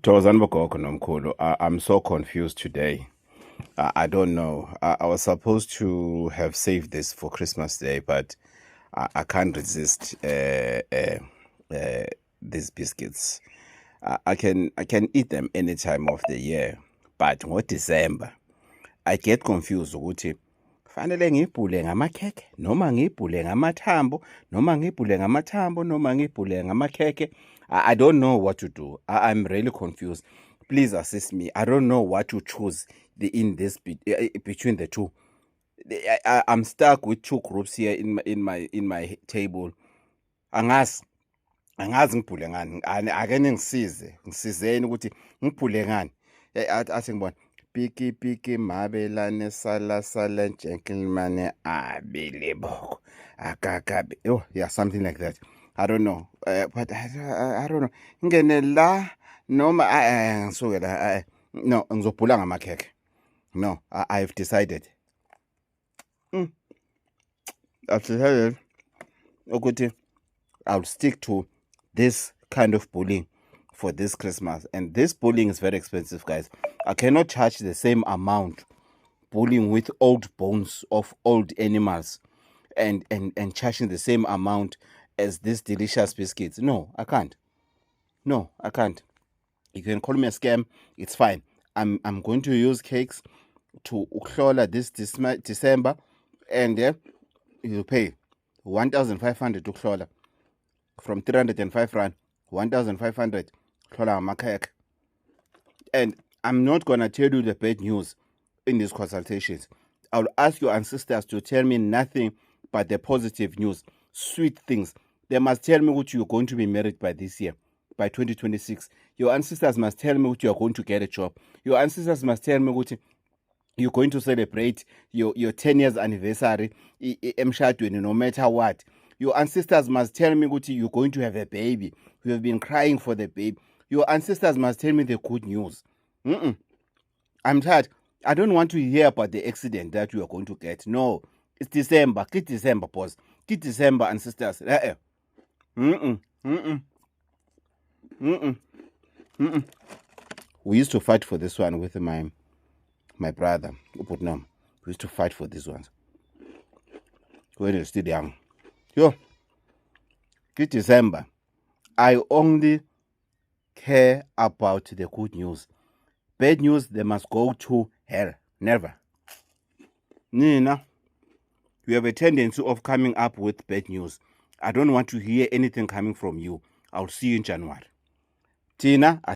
Thokozani bogogo nomkhulu, I'm so confused today. I don't know. I was supposed to have saved this for Christmas Day, but I can't resist these biscuits. I can eat them any time of the year, but what December, I get confused ukuthi fanele ngibhule ngamakhekhe noma ngibhule ngamathambo noma ngibhule ngamathambo noma ngibhule ngamakhekhe. I don't know what to do. I'm really confused. Please assist me. I don't know what to choose in this between the two. I'm stuck with two groups here in my table. Angazi ngibhule ngani. Ake ngisizeni ukuthi ngibhule ngani. Athi ngibona piki mabelane sala gentleman abiliboko akakabi. Oh yeah, something like that. I don't know. But I don't know. Ngene la noma ngisuke la no ngizobhula ngamakhekhe. No, I've decided. I've decided ukuthi I'll stick to this kind of bullying for this Christmas. And this bullying is very expensive, guys. I cannot charge the same amount bullying with old bones of old animals and charging the same amount as these delicious biscuits. No, I can't. No, I can't. You can call me a scam. It's fine. I'm going to use cakes to uklola this December, and you pay 1,500 to uklola from 305 rand, 1,500 uklola ngamakhekhe. And I'm not gonna tell you the bad news in these consultations. I'll ask your ancestors to tell me nothing but the positive news, sweet things. They must tell me what you're going to be married by this year, by 2026. Your ancestors must tell me what you're going to get a job. Your ancestors must tell me what you're going to celebrate your 10 years anniversary, no matter what. Your ancestors must tell me what you're going to have a baby. You have been crying for the baby. Your ancestors must tell me the good news. I'm tired. I don't want to hear about the accident that you are going to get. No, it's December. It's December, boss. It's December, ancestors. We used to fight for this one with my brother, Uputnam. We used to fight for these ones when he was still young. Yo, it's December. I only care about the good news. Bad news, they must go to hell. Never. Nina, you have a tendency of coming up with bad news. I don't want to hear anything coming from you. I'll see you in January. Tina,